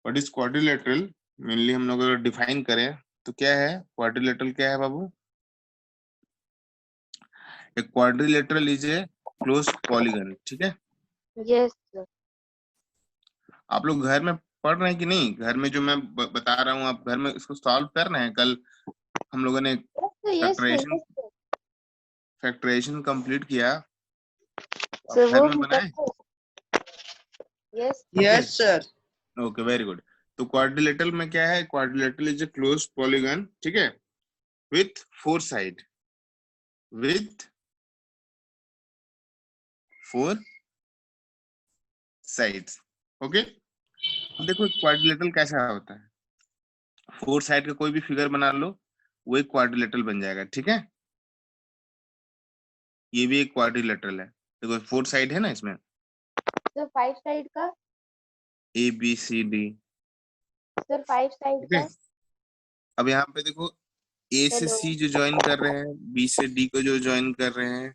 What is quadrilateral? Mainly हम लोग अगर डिफाइन करें तो क्या है क्वाड्रिलेटरल? क्या है बाबू? A quadrilateral is a closed polygon. ठीक है, यस सर। आप लोग घर में पढ़ रहे हैं कि नहीं? घर में जो मैं बता रहा हूँ आप घर में इसको सॉल्व कर रहे हैं? कल हम लोगों ने यस सर। फैक्टराइजेशन कंप्लीट किया, आप सर घर वो में भी बनाए? करते। Yes. Okay yes sir. Okay, very good. तो क्वाड्रिलेटरल में क्या है? Quadrilateral is a closed polygon, ठीक है, with four side, with four sides. Okay, देखो क्वाड्रिलेटरल कैसा होता है, फोर साइड का कोई भी फिगर बना लो, वो एक क्वाड्रिलेटरल बन जाएगा। ठीक है, ये भी एक क्वाड्रिलेटरल है। देखो फोर साइड है ना इसमें, सर 5 साइड का। A B C D. Sir 5 side ठीक है, का। अब यहाँ पे देखो ए से हेलो। सी जो ज्वाइन कर रहे हैं, बी से डी को जो ज्वाइन कर रहे हैं,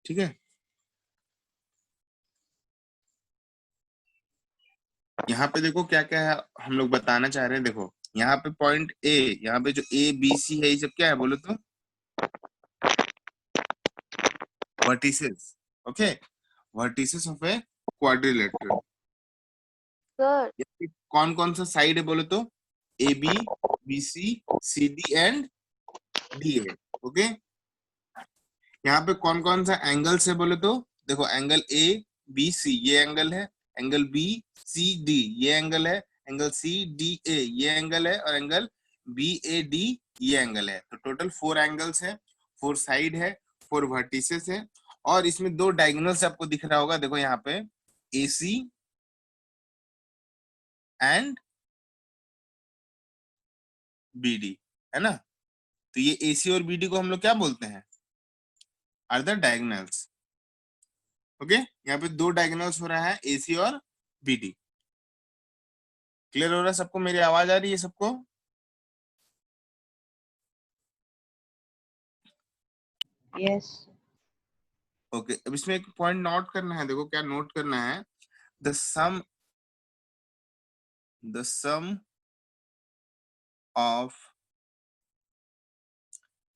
ठीक है, यहाँ पे देखो क्या क्या है हम लोग बताना चाह रहे हैं। देखो यहाँ पे पॉइंट ए, यहाँ पे जो ए बी सी है, ये सब क्या है बोलो तो? Vertices. Okay, vertices of a quadrilateral. Sir कौन कौन सा साइड है बोलो तो? A B, B C D and D A. Okay, यहाँ पे कौन कौन सा एंगल्स है बोले तो? देखो एंगल ए बी सी ये एंगल है, एंगल बी सी डी ये एंगल है, एंगल सी डी ए ये एंगल है, और एंगल बी ए डी ये एंगल है। तो टोटल फोर एंगल्स है, फोर साइड है, फोर वर्टिसेस है, और इसमें दो डायगोनल्स आपको दिख रहा होगा। देखो यहाँ पे ए सी एंड बी डी है ना। तो ये ए सी और बी डी को हम लोग क्या बोलते हैं? Are the diagonals. ओके, यहाँ पे दो डायगोनल्स हो रहा है, ए सी और बी डी। क्लियर हो रहा है सबको? मेरी आवाज आ रही है सबको? यस। ओके, अब इसमें एक पॉइंट नोट करना है। देखो क्या नोट करना है? The sum of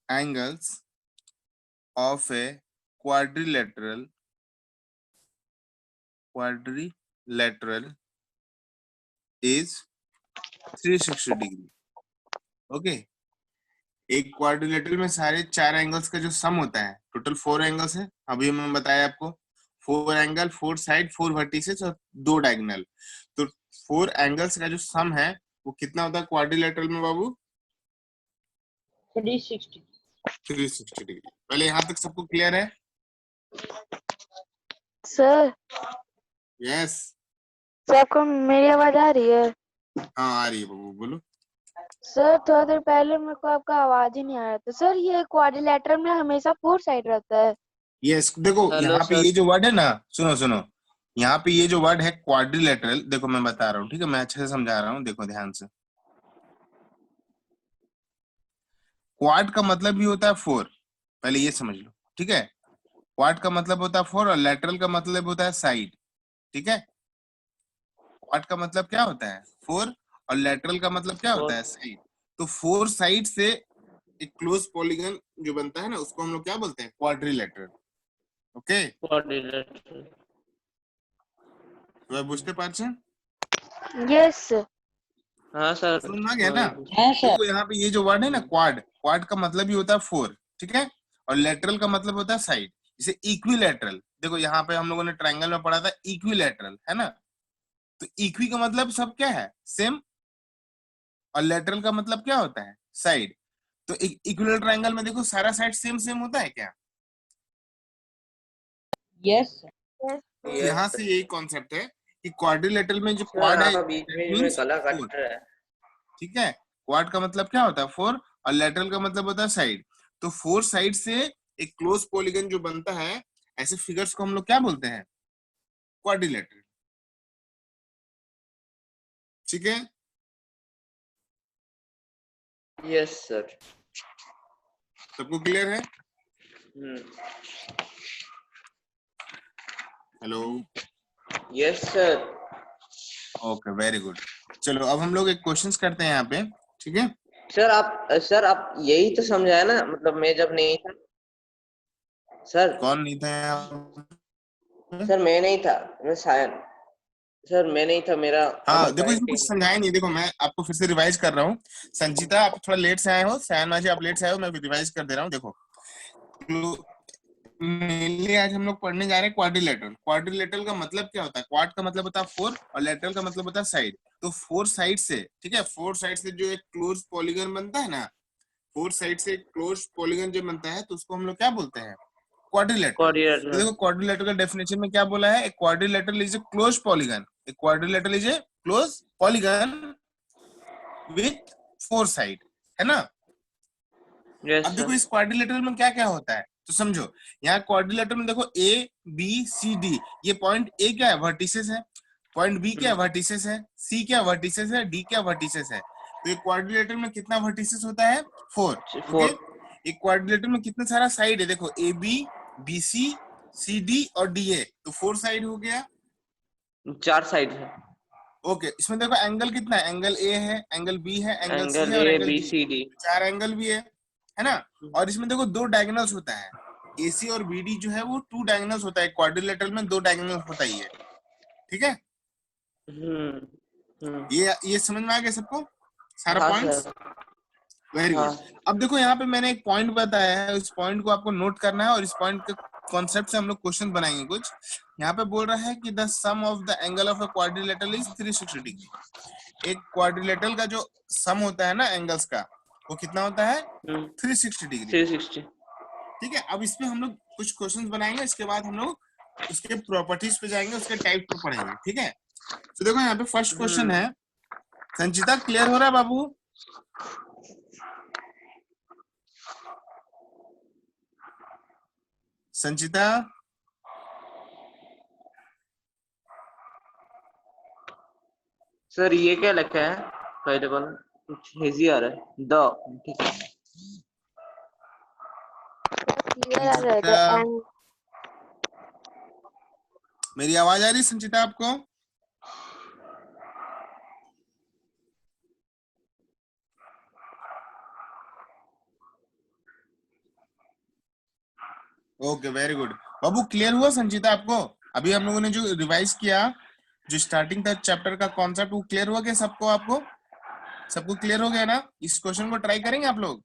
angles of a quadrilateral is 360 degree. Okay, एक क्वाड्रिलेटरल में सारे चार एंगल्स का जो सम होता है, टोटल फोर एंगल्स है। अभी मैंने बताया आपको, four angle, four side, four vertices और दो डायगोनल। तो फोर एंगल्स का जो सम है वो कितना होता है क्वाड्रिलेटरल में बाबू? 360। 360 डिग्री। पहले यहाँ तक सबको क्लियर है? Sir yes. सर आपको मेरी आवाज आ रही है? हाँ आ रही है बाबू, बोलो। सर थोड़ा देर पहले मेरे को आपका आवाज ही नहीं आ रहा था। सर ये क्वाड्रिलेटरल में हमेशा 4 साइड रहता है? यस, देखो हेलो यहाँ पे सर। ये जो वर्ड है ना, सुनो सुनो, यहाँ पे ये जो वर्ड है क्वाड्रिलेटरल, देखो मैं बता रहा हूँ, ठीक है, मैं अच्छे से समझा रहा हूँ, देखो ध्यान से। क्वाड का मतलब भी होता है फोर, पहले ये समझ लो, ठीक है। क्वाड का मतलब होता है फोर, और लेटरल का मतलब होता है साइड, ठीक है। क्वाड का मतलब क्या होता है? फोर, और लेटरल का मतलब क्या होता है? साइड। तो फोर साइड से एक क्लोज पॉलीगन जो बनता है ना, उसको हम लोग क्या बोलते हैं? क्वाड्रिलेटरल। Okay, coordinator. तो बुझते पारছেন? यस। हाँ सर। समझ आ गया ना? हाँ सर। देखो यहाँ पे ये जो वर्ड है ना क्वाड, क्वाड का मतलब ही होता है फोर, ठीक है, और लेटरल का मतलब होता है साइड। जैसे इक्विलेटरल, देखो यहाँ पे हम लोगों ने ट्रायंगल में पढ़ा था इक्विलेटरल, है ना। तो इक्वी का मतलब सब क्या है? सेम। और लेटरल का मतलब क्या होता है? साइड। तो इक्विलेटरल ट्रायंगल में देखो सारा साइड सेम सेम होता है क्या? Yes sir. तो यस यहाँ से सर। यही कॉन्सेप्ट है कि क्वाड्रिलेटरल में जो सर क्वाड है आपका बीच दैट बीच में मींस गला फोर, कट रहा है। ठीक है। क्वाड का मतलब क्या होता है? फोर, और लेटरल का मतलब होता है साइड। तो फोर साइड से एक क्लोज पॉलीगन जो बनता है, ऐसे फिगर्स को हम लोग क्या बोलते हैं? क्वाड्रिलेटरल। ठीक है, यस सर। सबको क्लियर है? Hmm. Hello, yes sir. Okay very good. चलो अब हम लोग एक क्वेश्चंस करते हैं यहाँ पे, ठीक है। सर आप यही तो समझाया ना, मतलब मैं जब नहीं था सर। कौन नहीं था यहाँ पे? सर मैं नहीं था, मैं शायद, सर मैं नहीं था, मेरा हाँ देखो इसमें कुछ कनेक्टिंग। समझाया नहीं। देखो मैं आपको फिर से रिवाइज कर रहा हूँ। संचिता आप थोड़ा लेट से आए हो, सयान माजी आप लेट से आए हो, मैं रिवाइज कर दे रहा हूँ। देखो मेनली आज हम लोग पढ़ने जा रहे हैं क्वाड्रिलेटरल। क्वाड्रिलेटरल का मतलब क्या होता है? क्वाड का मतलब होता है फोर और लेटरल का मतलब होता है साइड। तो फोर साइड से, ठीक है, फोर साइड से जो एक क्लोज पॉलीगन बनता है ना, फोर साइड से एक क्लोज पॉलीगन जो बनता है तो उसको हम लोग क्या बोलते हैं? क्वाड्रिलेटरल। तो कोऑर्डिनेटर। देखो क्वाड्रिलेटरल का डेफिनेशन में क्या बोला है? एक quadrilateral is a close polygon. एक quadrilateral is a close polygon with four side, है ना। यस अब देखो सर। इस क्वाड्रिलेटरल में क्या क्या होता है तो समझो। यहाँ क्वाड्रिलेटरल में देखो ए बी सी डी, ये पॉइंट ए क्या है? वर्टिसेस है। पॉइंट बी क्या है? वर्टिसेस है। सी क्या वर्टिसेस है? डी क्या वर्टिसेस है। तो एक क्वाड्रिलेटरल में कितना वर्टिसेस होता है? फोर। ओके। 4। एक क्वाड्रिलेटरल में कितना सारा साइड है? देखो A B, B C, C D और डी ए, तो फोर साइड हो गया। 4 साइड है। ओके, इसमें देखो एंगल कितना है? एंगल ए है, एंगल बी है, एंगल सी एंगल है और ए एंगल बी डी है। C D. चार एंगल भी है ना। और इसमें देखो दो डायगोनल्स होता है, एसी और बीडी जो है वो टू डायगोनल्स होता है। क्वाड्रिलेटरल में दो डायगोनल होता ही है, ठीक है। हम्म। ये समझ में आ गया सबको सारा हाँ पॉइंट्स? सर। वेरी हाँ। गुड। अब देखो यहाँ पे मैंने एक पॉइंट बताया है, उस पॉइंट को आपको नोट करना है और इस पॉइंट के कॉन्सेप्ट से हम लोग क्वेश्चन बनाएंगे कुछ। यहाँ पे बोल रहा है कि the sum of the angle of a quadrilateral is 360 degree. एक क्वाड्रिलेटरल का जो सम होता है ना एंगल्स का, वो कितना होता है? 360 डिग्री। 360। ठीक है। अब इसमें हम लोग कुछ क्वेश्चंस बनाएंगे, इसके बाद हम लोग उसके प्रॉपर्टीज पे जाएंगे, उसके टाइप पे पढ़ेंगे, ठीक है। तो देखो यहाँ पे फर्स्ट क्वेश्चन है। संचिता क्लियर हो रहा है बाबू? संचिता सर ये क्या लिखा है? पहले वाला कुछ हेजी आ रहा है। द, ठीक है। क्लियर आ रहा है संचिता एंड मेरी आवाज आ रही है संचिता आपको? Okay very good. बाबू क्लियर हुआ संचिता आपको? अभी हम लोगों ने जो रिवाइज किया, जो स्टार्टिंग था चैप्टर का कॉन्सेप्ट, वो क्लियर हुआ क्या सबको? आपको सबको क्लियर हो गया ना? इस क्वेश्चन को ट्राई करेंगे आप लोग?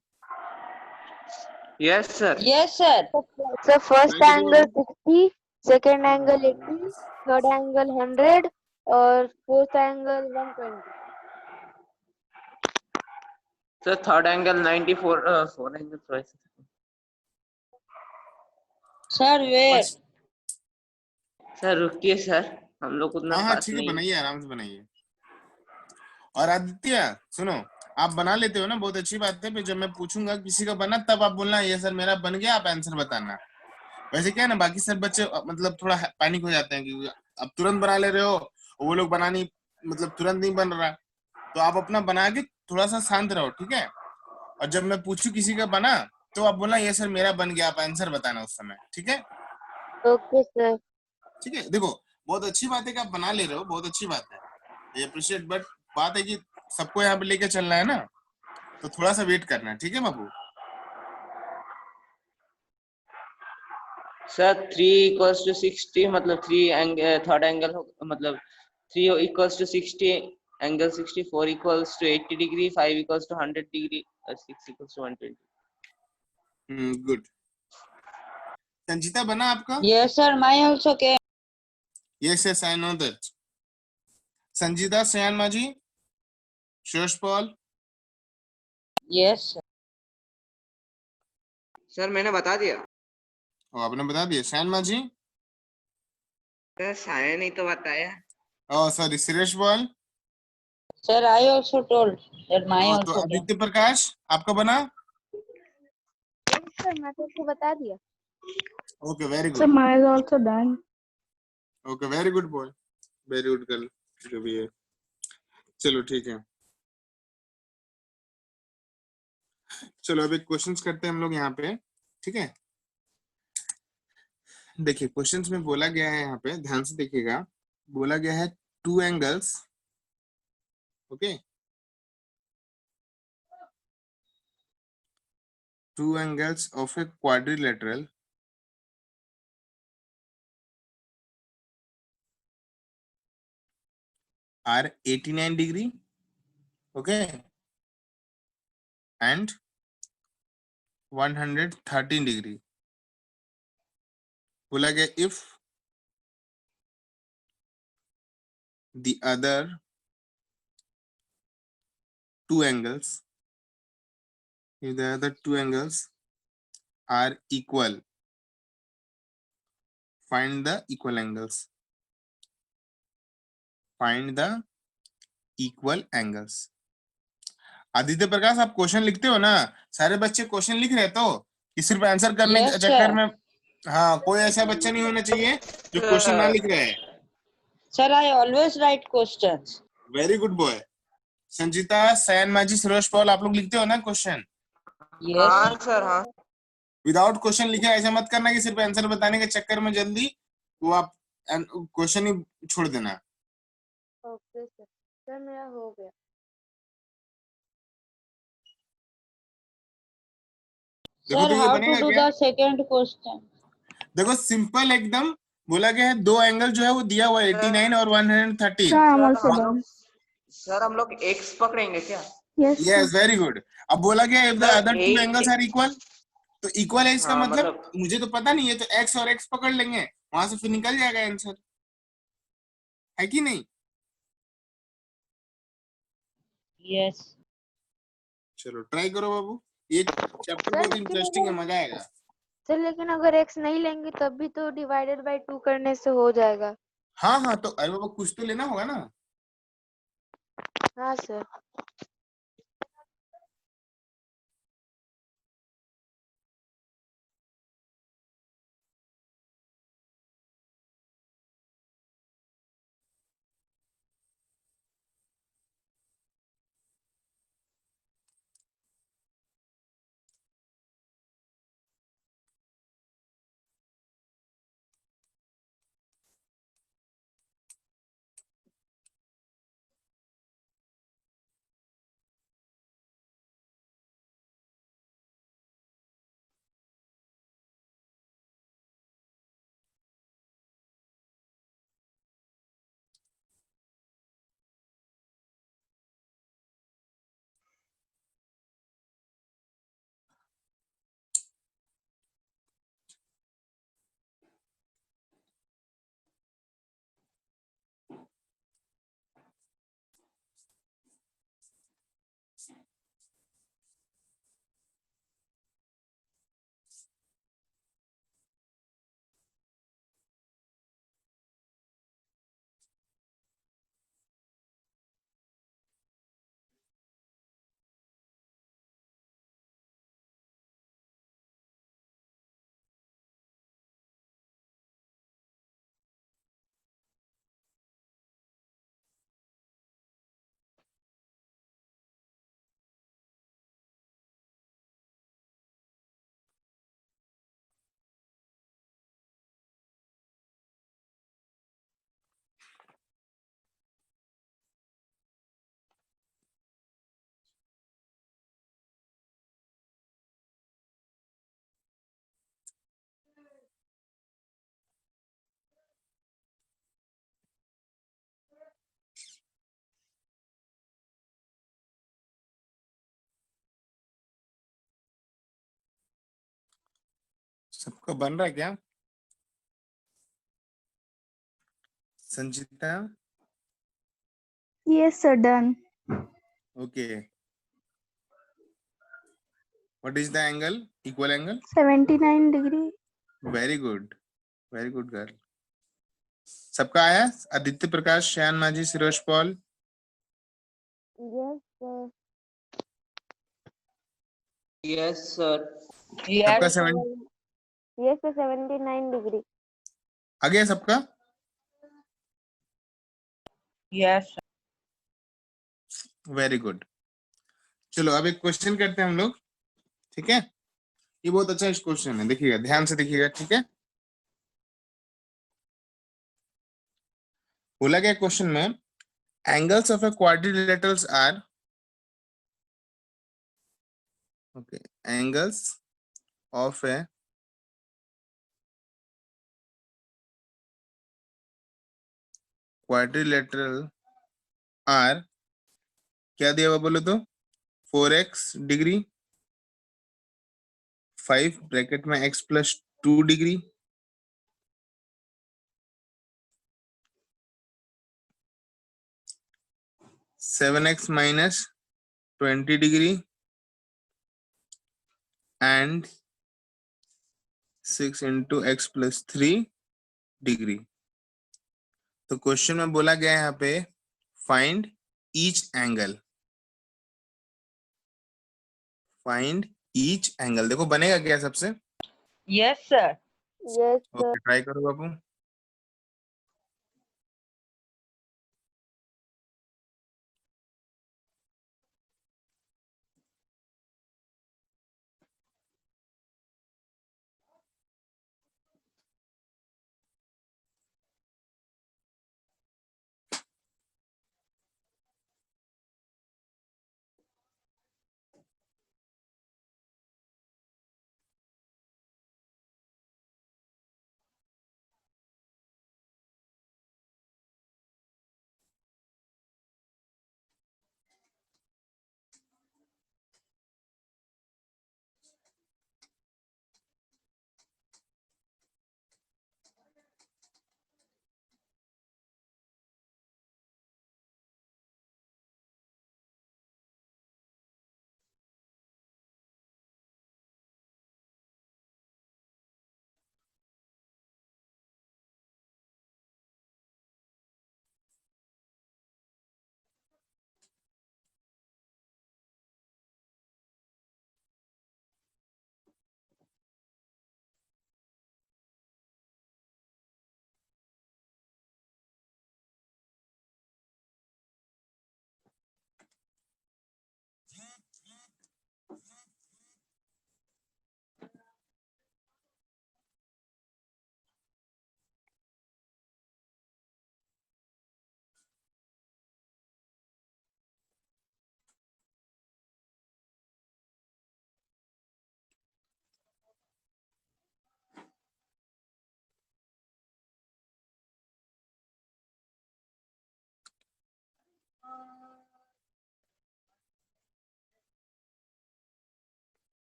Yes sir. Sir first try करिए एंगल अभी। 60, सेकंड एंगल 80, थर्ड एंगल 100 और fourth angle 120। Sir third angle 94, four angle sir wait. बस सर रुकिए सर, हम लोग उतना हाँ हाँ खास ठीक है, नहीं। बनाइए आराम से बनाइए। और आदित्य सुनो, आप बना लेते हो ना, बहुत अच्छी बात है। फिर जब मैं पूछूंगा किसी का बना, तब आप बोलना ये सर मेरा बन गया, आप आंसर बताना। वैसे क्या है ना, बाकी सब बच्चे मतलब थोड़ा पैनिक हो जाते हैं कि अब तुरंत बना ले रहे हो, वो लोग बना नहीं, मतलब तुरंत नहीं बन रहा। तो आप अपना बना के थोड़ा सा शांत रहो, ठीक है। और जब मैं पूछू किसी का बना, तो आप बोलना ये सर मेरा बन गया, आप आंसर बताना उस समय, ठीक है। Okay sir. ठीक है, देखो बहुत अच्छी बात है कि आप बना ले रहे हो, बहुत अच्छी बात है, अप्रिशिएट। बट बात है कि सबको यहाँ पे लेके चलना है ना, तो थोड़ा सा वेट करना है, ठीक है बाबू। सर 3 इक्वल्स टू 60, मतलब 3 एंगल, थर्ड एंगल मतलब 3 equals to 60 angle 60, 4 equals to 80 degree, 5 equals to 100 degree और 6 इक्वल्स टू 120। गुड। संजीता बना आपका? Yes, sir. My also can. Yes yes I know that. Sanjita, सयान माजी, शोश पॉल। Yes, sir. सर मैंने बता दिया। आपने बता दिया। सयान माजी? सर साया नहीं तो बताया। Oh sorry, Suresh Paul. Sir, I also told that my तो also can. आदित्य प्रकाश आपका बना? सर मैं तो आपको बता दिया। Okay very So good. mine is also done. Okay very good boy, very good girl, जो भी है। चलो ठीक है, चलो अब एक क्वेश्चंस करते हैं हम लोग यहाँ पे, ठीक है। देखिए क्वेश्चंस में बोला गया है, यहाँ पे ध्यान से देखिएगा। बोला गया है two angles Okay. Two angles of a quadrilateral are 89 degree, okay, and 113 degree. बोला गया if the other two angles, if the other two angles are equal, find the equal angles. Find the equal angles. Aditya प्रकाश, आप question लिखते हो ना? सारे बच्चे question लिख रहे तो कि सिर्फ आंसर करने के Yes, चक्कर sir. में? हाँ, कोई ऐसा बच्चा नहीं होना चाहिए जो क्वेश्चन ना लिख रहा है. Sir, I always write questions. Very good boy. Sanjeeta, सैन माजी, सुरेश पॉल, आप लोग लिखते हो ना क्वेश्चन? Yes. हाँ सर हाँ. विदाउट क्वेश्चन लिखे ऐसा मत करना कि सिर्फ आंसर बताने के चक्कर में जल्दी वो आप क्वेश्चन ही छोड़ देना. Okay sir. सर मेरा हो गया. देखो Sir, तो ये how to बनेगा do क्या? the second question? देखो सिंपल एकदम. बोला गया है दो एंगल जो है वो दिया हुआ है 89 और 113. सर हम लोग x पकड़ेंगे क्या? Yes, very good. अब बोला गया if the sir, other two एक- एंगल्स आर इक्वल, तो इक्वल है इसका हाँ, मतलब मुझे तो पता नहीं है, तो x और x पकड़ लेंगे, वहां से फिर निकल जाएगा आंसर, है कि नहीं? Yes. चलो ट्राई करो बाबू, ये चैप्टर बहुत इंटरेस्टिंग है, मजा आएगा. सर लेकिन अगर x नहीं लेंगे तब भी तो डिवाइडेड बाय 2 करने से हो जाएगा. हाँ हाँ, तो अरे बाबा कुछ तो लेना होगा ना. हाँ सर. सबका बन रहा है क्या? Sanjeeta, Yes, sir, done. Okay. What is the angle? Equal angle. 79 degree. Very good girl. सबका आया? Aditya Prakash, Shyan Manjhi, Siroj Paul. Yes sir. Yes sir. सबका Yes. 7 yes sir 79 degree. आ गया सबका? Yes. Very good. चलो अब एक क्वेश्चन करते हैं हम लोग, ठीक है? ये बहुत अच्छा क्वेश्चन है, देखिएगा, ध्यान से देखिएगा, ठीक है? बोला गया क्वेश्चन में angles of a quadrilaterals are, okay, angles of a quadrilateral are, क्या दिया हुआ बोलो तो, 4x डिग्री, 5 ब्रैकेट में x plus 2 degree, 7x minus 20 degree and 6 into x plus 3 degree। तो क्वेश्चन में बोला गया है यहाँ पे find each angle, find each angle. देखो बनेगा क्या सबसे? Yes, sir. Yes sir. Okay try करो बाबू।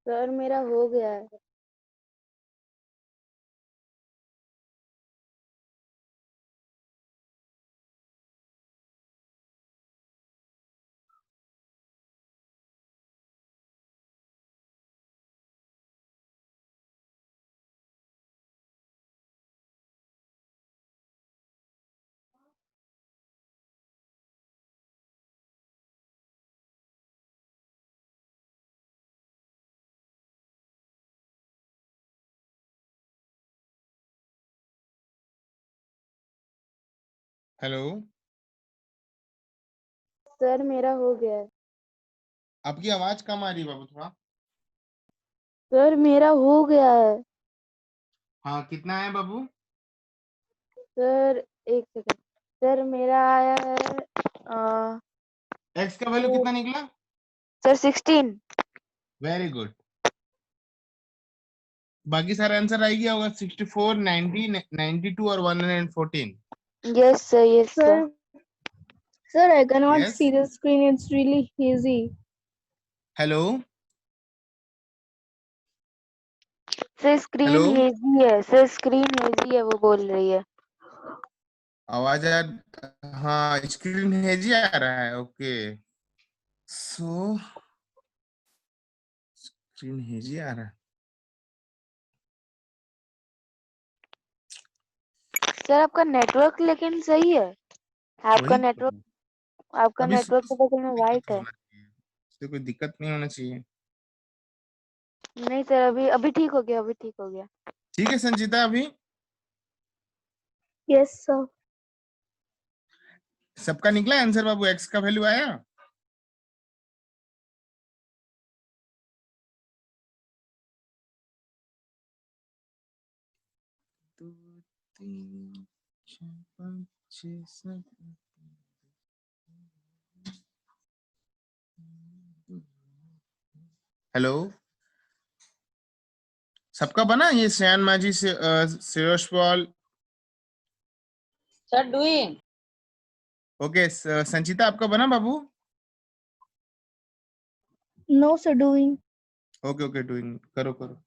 सर मेरा हो गया है। हेलो, सर मेरा हो गया है। आपकी आवाज कम आ रही है बाबू थोड़ा। सर मेरा हो गया है। हाँ कितना है बाबू? सर एक सेकंड। सर मेरा आया है x का वैल्यू कितना निकला? सर 16। Very good. बाकी सारा आंसर आ गया होगा, 64, 90, 92 और 114। Yes sir, yes sir. Sir, I cannot Yes. see the screen. It's really hazy. Hello sir screen hello, hazy है, सर स्क्रीन हेजी है, वो बोल रही है। आवाज आ, हाँ स्क्रीन हेजी आ रहा है, ओके। सो स्क्रीन हेजी आ रहा है। सर आपका नेटवर्क लेकिन सही है। आपका वही नेटवर्क आपका अभी नेटवर्क सुबह तो बगल में दिक्कत वाइट है। होना चाहिए, इससे कोई दिक्कत नहीं होना चाहिए। नहीं सर, अभी अभी ठीक हो गया, अभी ठीक हो गया। ठीक है संचिता, अभी Yes, sir. सबका निकला आंसर बाबू, एक्स का वैल्यू आया? दो तीन चार पाँच छः सात हेलो, सबका बना? ये श्रेयान माझी से Shreyas Paul, Sir, doing. Okay. Sanchita आपका बना बाबू? No, sir, doing. Okay okay, doing, करो करो।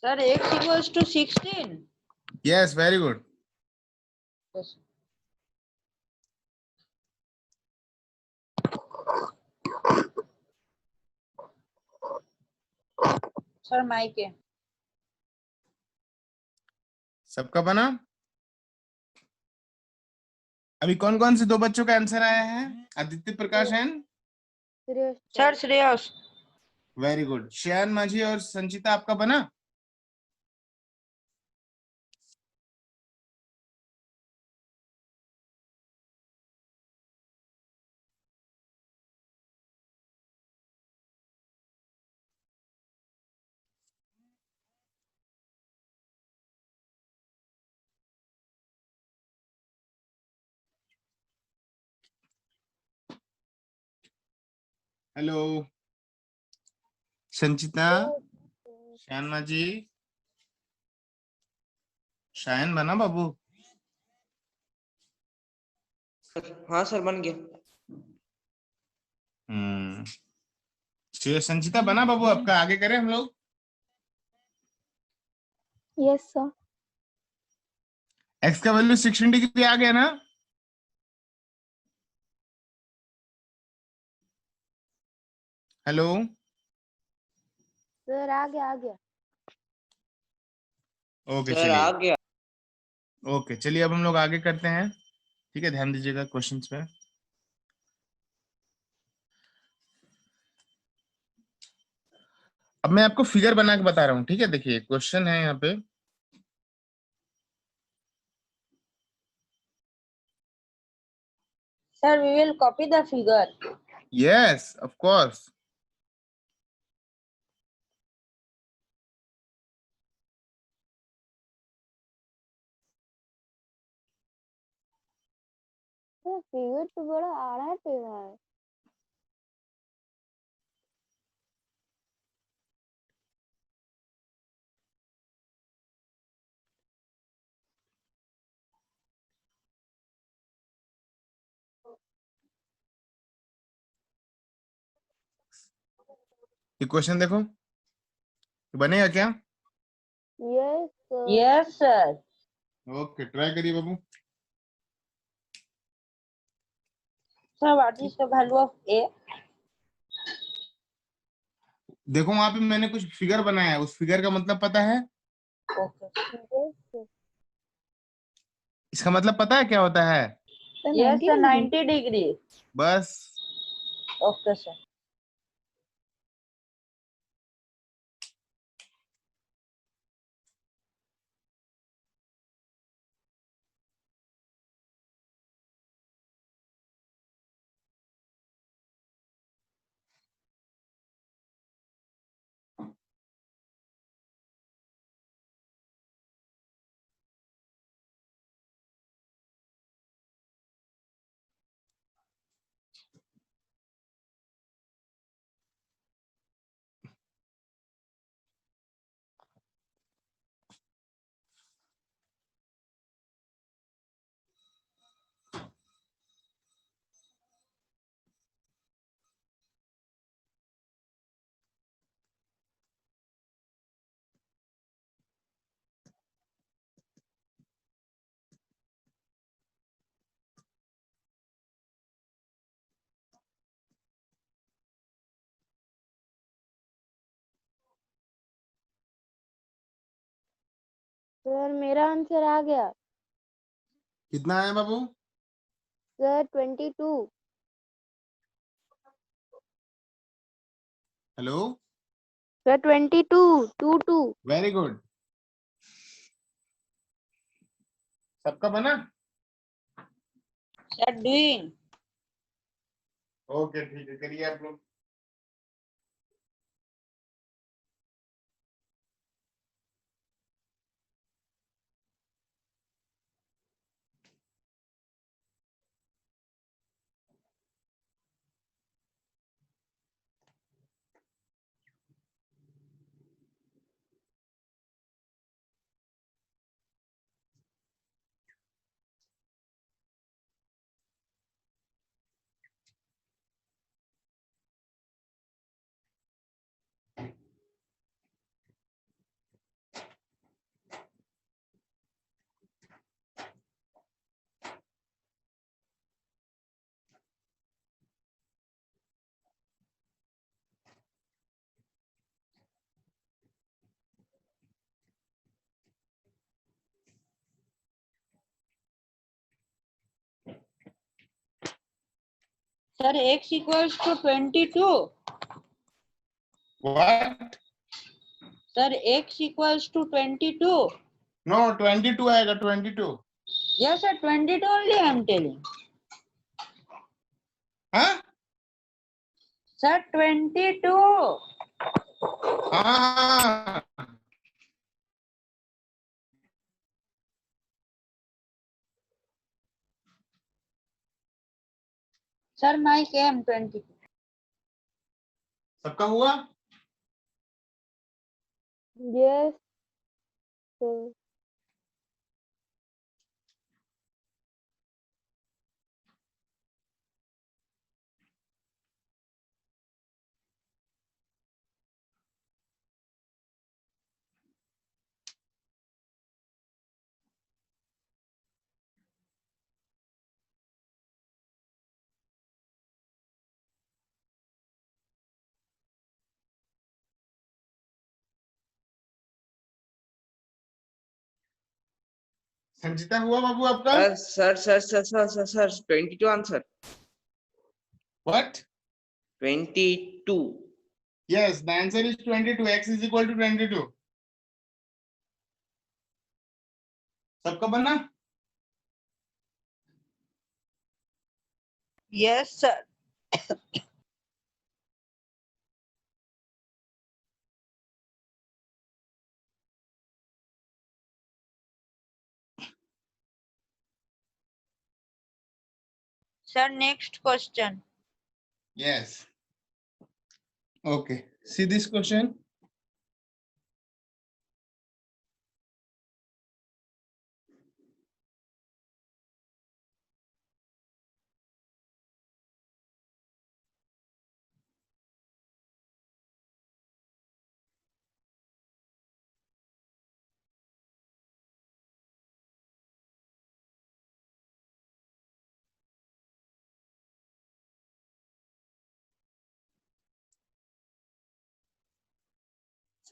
Sir, x equals to 16. Yes, very good. Yes. Sir, mic है. सबका बना? अभी कौन कौन से दो बच्चों का आंसर आया है? Aditya Prakash and Sir, Shreyas. Very good. Shreyan Majhi और संचिता आपका बना? हेलो संचिता, श्रेयान माझी, शायन बना बाबू? हाँ सर, बन गया। संचिता बना बाबू आपका? आगे करें हम लोग? Yes, sir. एक्स का वैल्यू 16 डिग्री आ गया ना? हेलो, सर आ गया, आ गया। ओके सर आ चलिए, गया। ओके चलिए, अब हम लोग आगे करते हैं। ठीक है, ध्यान दीजिएगा क्वेश्चंस पे। अब मैं आपको फिगर बना के बता रहा हूँ, ठीक है? देखिए क्वेश्चन है यहाँ पे, Sir, we will copy the figure. Yes of course. Sir figure तो बड़ा आड़ा टेढ़ा है। ये क्वेश्चन देखो, बनेगा क्या? Yes sir. Yes, sir. Okay, try करिए बाबू। Sir, what is the value of a? देखो वहां पे मैंने कुछ फिगर बनाया है, उस फिगर का मतलब पता है? Okay. Yes, sir. इसका मतलब पता है क्या होता है? Sir, Yes, 90 sir, degree. 90 degree. बस। Okay, sir. सर मेरा आंसर आ गया। कितना है बाबू? Sir 22। Hello. Sir 22। Very good. सबका बना? Sir, doing. ओके ठीक है, करिए आप लोग। Sir, x equals to 22. What? Sir, x equals to 22. No 22 आएगा, 22। Yes, sir, 22 only I am telling. हाँ Sir, 22. हाँ। Sir, my came 22. सबका हुआ? Yes sir. संचिता हुआ बाबू आपका? sir, 22 answer. What? 22. Yes, the answer is 22। x is equal to 22। सबका बना? Yes, sir. Sir, next question. Yes. Okay. See this question.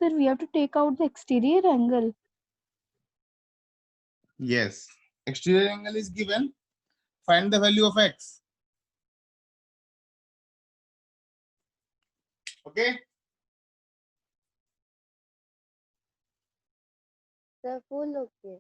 Sir, we have to take out the exterior angle. Yes. Exterior angle is given. Find the value of x. Okay. Sir full okay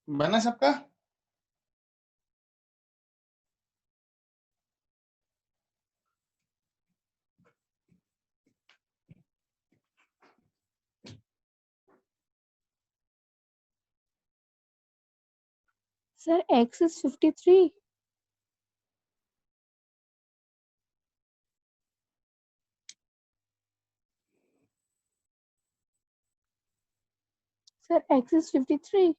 बना सबका? Sir, x is 53. Sir, x is 53.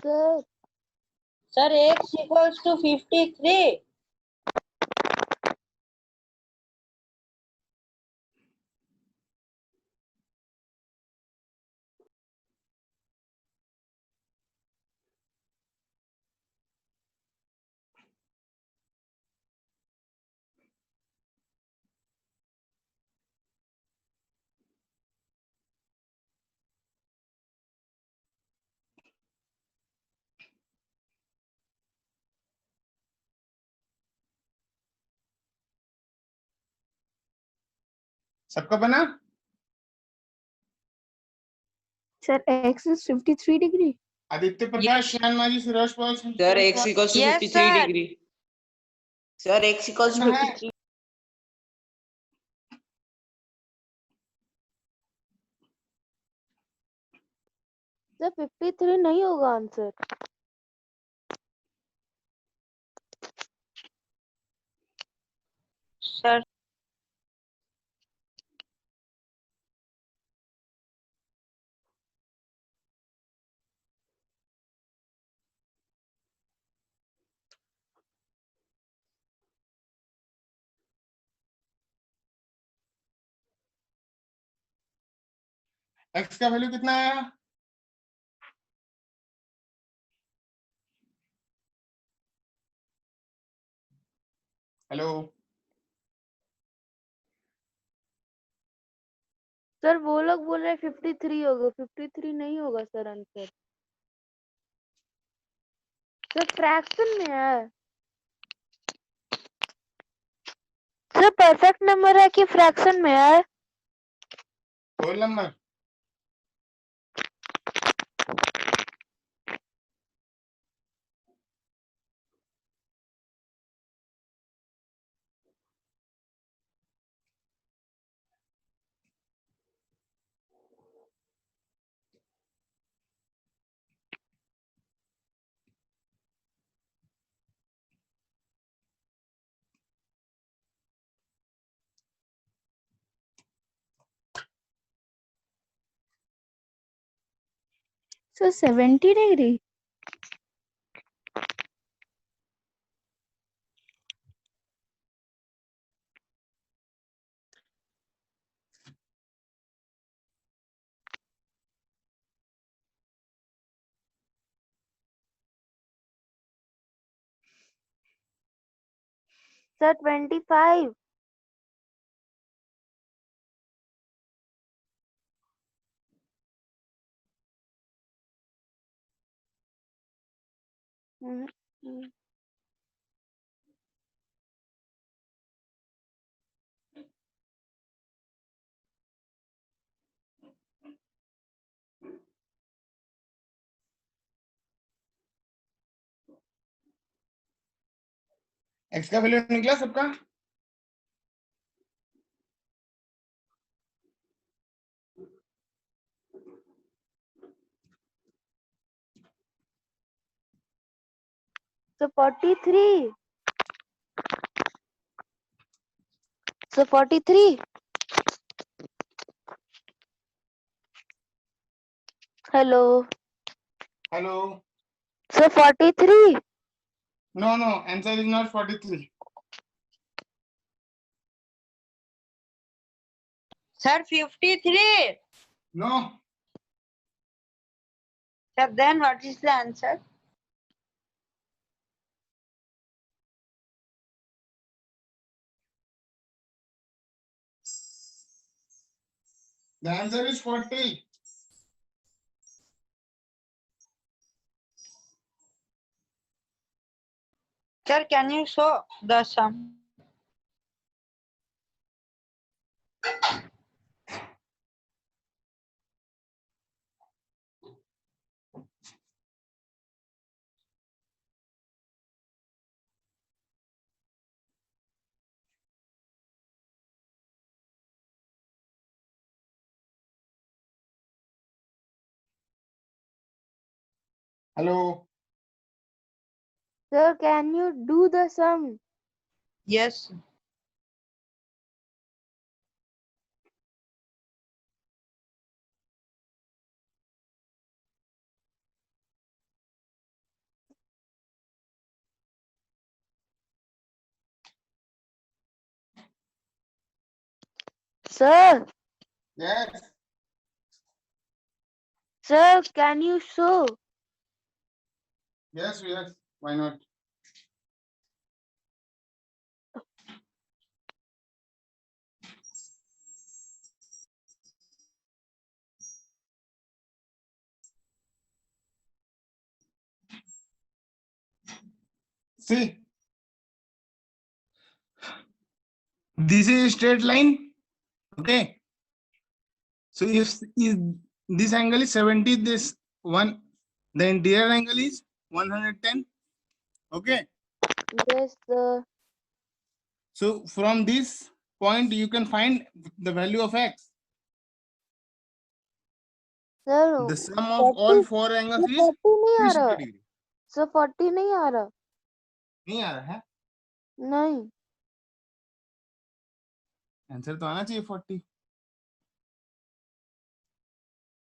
Sir Sir, x equals to 53. सबका बना? Sir, x is 53 degree. Aditya Prakash, श्यान माजी, सुरेश पाल, Sir, x equals to Yes, 53 sir. degree. Sir, x equals to बना है? 53. Sir 53 नहीं होगा answer Sir, x का वैल्यू कितना आया? हेलो सर वो लोग बोल रहे 53 होगा, 53 नहीं होगा सर आंसर। सर फ्रैक्शन में है। सर परफेक्ट नंबर है कि फ्रैक्शन में है? Whole number. Sir, 70 degree. Sir 25। Hmm, hmm. x का वैल्यू निकला सबका? Sir 43। Sir 43। Hello hello sir 43। No no answer is not 43. Sir, 53. No, Sir, then what is the answer? the answer is 40. Sir, can you show the sum? Hello. Sir can you do the sum? Yes. Sir Yes. Sir can you show? Yes. Yes. Why not? See, this is straight line. Okay. So if this angle is 70, this one, the interior angle is 110. Okay. Yes sir. So from this point, you can find the value of x. Sir The sum of all four angles is 40 नहीं आ 360 रहा। degree. Sir 40 नहीं आ रहा। नहीं आ रहा है? नहीं answer तो आना चाहिए 40.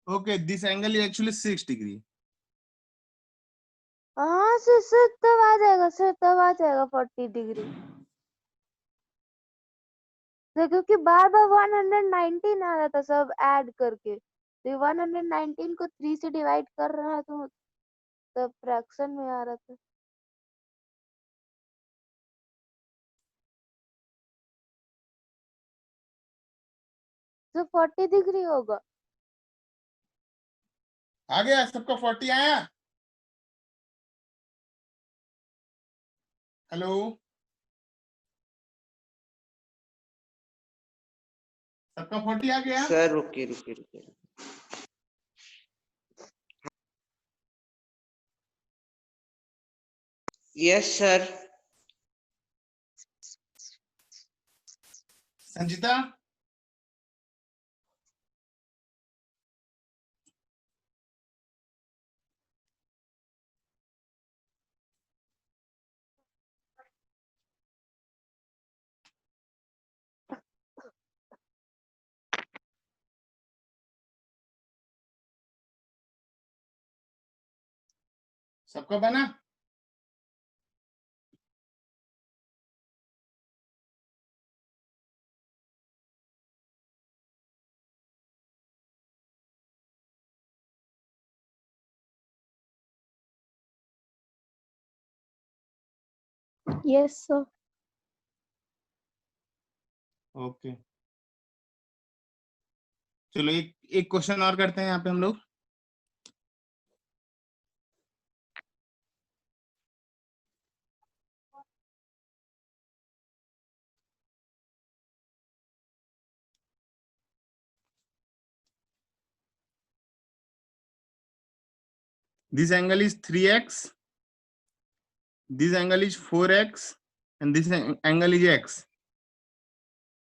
Okay, this angle is actually 6 degree. हाँ सर तब आ जाएगा सर, तब आ जाएगा 40 डिग्री। सर क्योंकि बार बार 119 आ रहा था सब ऐड करके, तो 119 को 3 से डिवाइड कर रहा है तो फ्रैक्शन में आ रहा था। तो 40 डिग्री होगा। आ गया सबका 40 आया। हेलो सबका 40 आ गया। सर रुकिए रुकिए रुकिए। Yes sir. संजीता सबका बना। Yes, sir. ओके चलो एक एक क्वेश्चन और करते हैं यहाँ पे हम लोग। This angle is 3x, this angle is 4x, and this angle is x,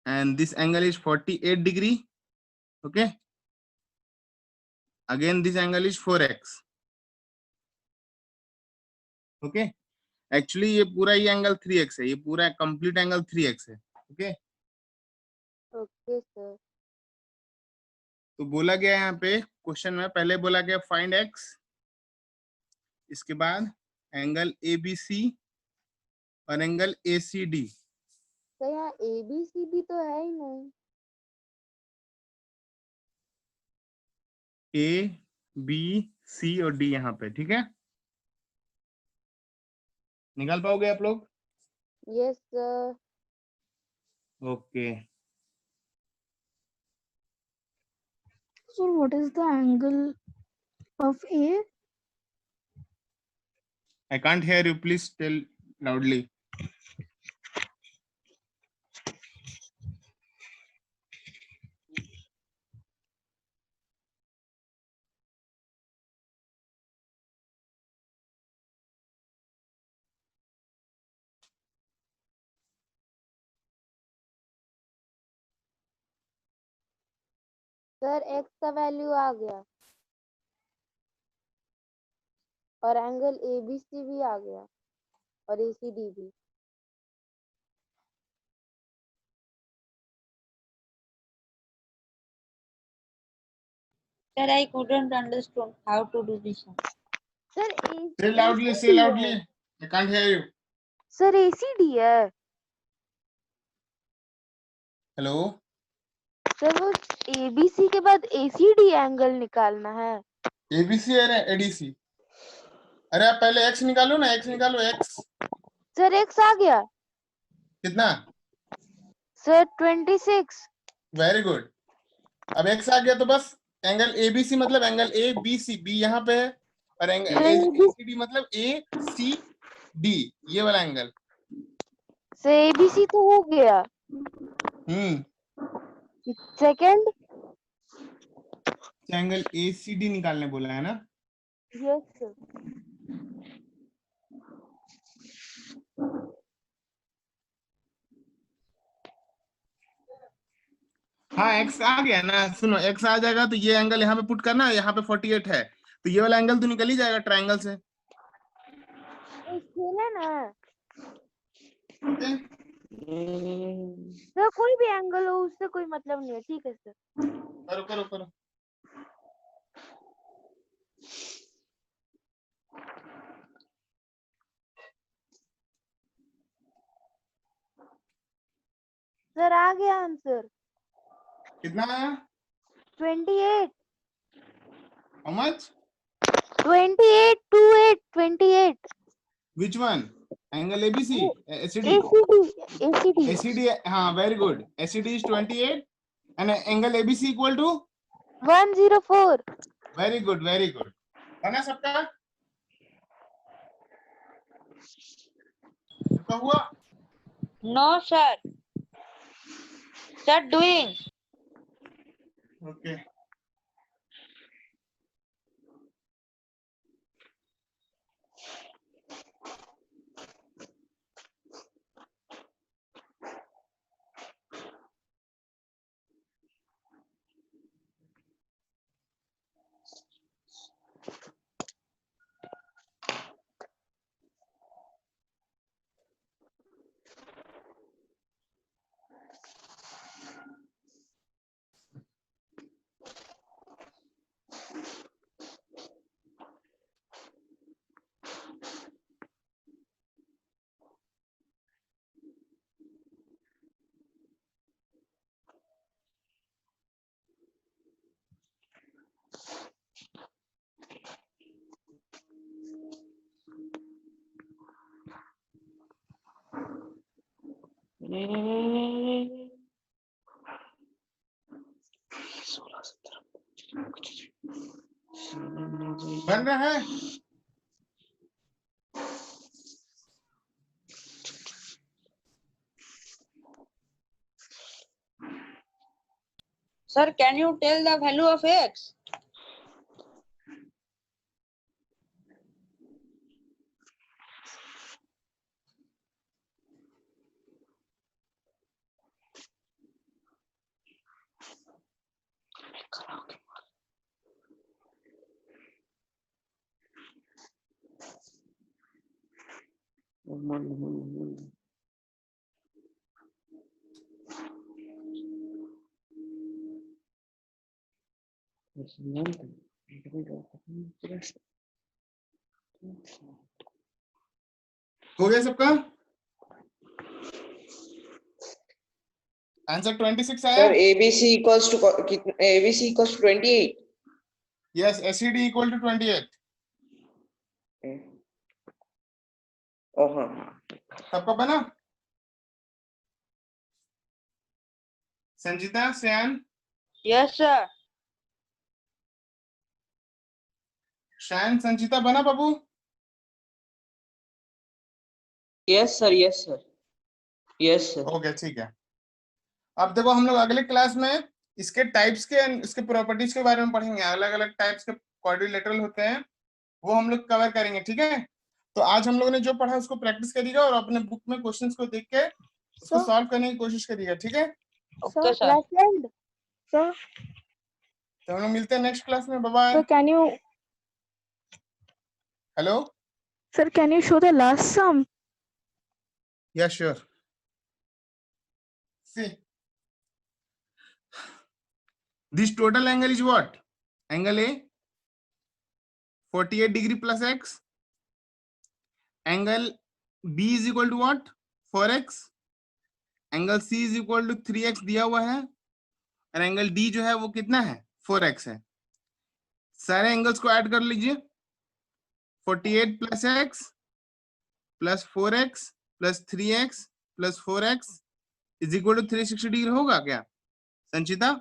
and this angle is 48 degree. Okay, again this angle is 4x. Okay, actually ये पूरा ये एंगल 3x है, ये पूरा कंप्लीट एंगल 3x है। Okay okay sir. तो बोला गया यहाँ पे क्वेश्चन में, पहले बोला गया फाइंड x, इसके बाद एंगल ABC और एंगल ACD। तो यहाँ ABCD तो है ही नहीं। A B C और D यहाँ पे, ठीक है, निकाल पाओगे आप लोग? Yes sir. Okay So what is the angle of A? I can't hear you, please tell loudly. Sir x का वैल्यू आ गया और एंगल ABC भी आ गया और ACD भी। Sir, I couldn't understand how to do this one. Sir Say loudly, say ACD loudly. है। I can't hear you. Sir ACD है। Hello. Sir वो ABC के बाद ACD एंगल निकालना है। ABC और ADC। अरे आप पहले x निकालो ना, x निकालो x। सर x आ गया। कितना? सर 26। Very good. अब x आ गया तो बस एंगल ABC मतलब एंगल ABC, B यहाँ पे है, और एंगल ACD मतलब ACD, ये वाला एंगल। सर ABC तो हो गया। सेकंड एंगल ACD निकालने बोला है ना? Yes sir. हाँ x आ गया ना, सुनो x आ जाएगा तो ये एंगल यहाँ पे पुट करना, यहाँ पे 48 है तो ये वाला एंगल तो निकल ही जाएगा ट्रायंगल से। खेला ना ओके सर, कोई भी एंगल हो उससे कोई मतलब नहीं है। ठीक है सर। करो करो करो। सर आ गया आंसर। कितना आया? 28। How much? 28, 28, 28. Which one? Angle ABC, ACD. ACD. ACD, हाँ, very good. ACD is 28 and angle ABC equal to 104. very good, very good. बना सबका? सबका हुआ? No, sir. Sir, doing. Okay. बन रहा है? Sir, can you tell the value of x? हो गया सबका? आंसर 26 आया? Sir, ABC equals to ABC equals to 28. Yes, ACD equal to 28. Oh, हाँ. सबका बना? संजीता, श्रेयान, Yes, sir. शायन, संजीता बना बाबू? Yes, sir. Yes, sir. Yes, sir. हो गया, ठीक है. अब देखो हम लोग अगले क्लास में इसके टाइप्स के इसके प्रॉपर्टीज के बारे में पढ़ेंगे. अलग अलग टाइप्स के क्वाड्रिलेटरल होते हैं, वो हम लोग कवर करेंगे. ठीक है? तो आज हम लोगों ने जो पढ़ा उसको प्रैक्टिस करिएगा और अपने बुक में क्वेश्चंस को देख के उसको सॉल्व करने की कोशिश करिएगा. ठीक है? Okay, sir. Last end. Sir, तो हम लोग मिलते हैं नेक्स्ट क्लास में. Bye bye. So can you, hello. sir, can you show the last sum? Yeah, sure. See, this total angle is what? Angle A, 48 degree plus x. Angle B is equal to what? 4x. Angle C is equal to 3x दिया हुआ है और angle D जो है वो कितना है? 4x है. सारे एंगल्स को ऐड कर लीजिए. 48 plus x plus 4x plus 3x plus 4x is equal to 360 degree होगा क्या संचिता?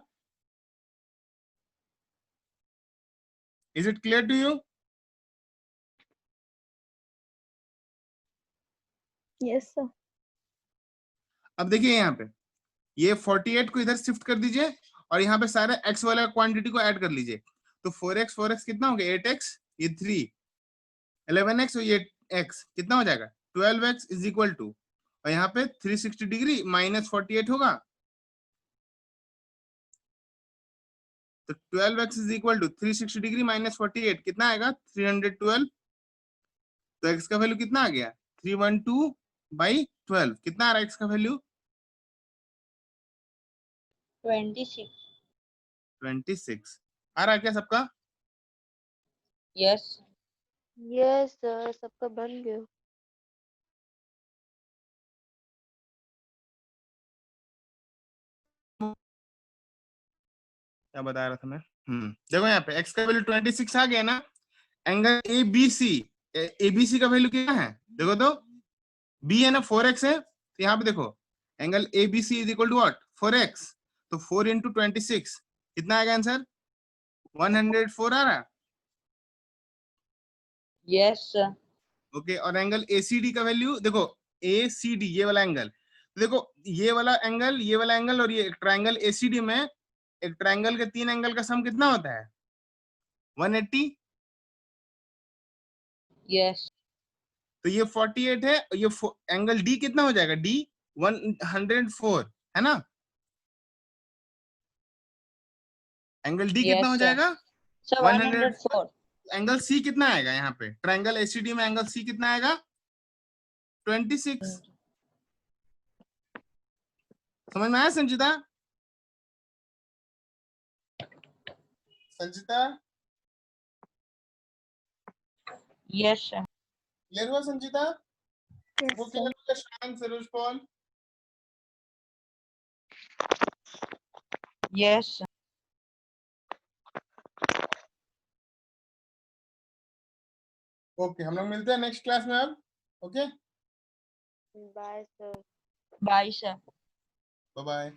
Is it clear to you? Yes, sir. अब देखिए यहाँ पे ये 48 को इधर शिफ्ट कर दीजिए और यहाँ पे सारे x वाला क्वांटिटी को ऐड कर लीजिए. तो 4x कितना हो गया? 8x, ये 3, 11x और ये x कितना हो जाएगा? 12x इज इक्वल टू, और यहाँ पे 360 डिग्री माइनस 48 होगा. तो 12x is equal to 360 degree minus 48 कितना आएगा? 312. तो x का वैल्यू कितना आ गया? 312/12. कितना आ रहा है x का वैल्यू? 26. 26 आ रहा है क्या सबका? Yes. yes sir, सबका बन गया. क्या बता रहा था मैं? देखो यहाँ पे x का वैल्यू 26 आ गया ना। एंगल ABC का वैल्यू क्या है देखो तो, b है ना 4x है, तो यहाँ पे देखो angle ABC is equal to what 4x, तो 4 इंटू 26 कितना आएगा आंसर 104 आ रहा। Yes, sir. ओके और एंगल ACD का वैल्यू देखो, ACD ये वाला एंगल, देखो ये वाला एंगल और ये ट्रायंगल ACD में, एक ट्रायंगल के 3 एंगल का सम कितना होता है 180, Yes. तो ये 48 है, और ये एंगल D कितना हो जाएगा D 104 है ना, एंगल D कितना Yes, हो sir. जाएगा Sir, 104। 104. एंगल C कितना आएगा यहाँ पे, ट्रायंगल ACD में एंगल C कितना आएगा 26। समझ में आया Sanchita? Sanchita Yes, sir. Clear हुआ संचिता? Yes, वो sir. क्लियर हुआ Shan Saroj Paul? Yes, sir. Okay हम लोग मिलते हैं नेक्स्ट क्लास में अब। Okay bye sir. Bye, sir. Bye bye.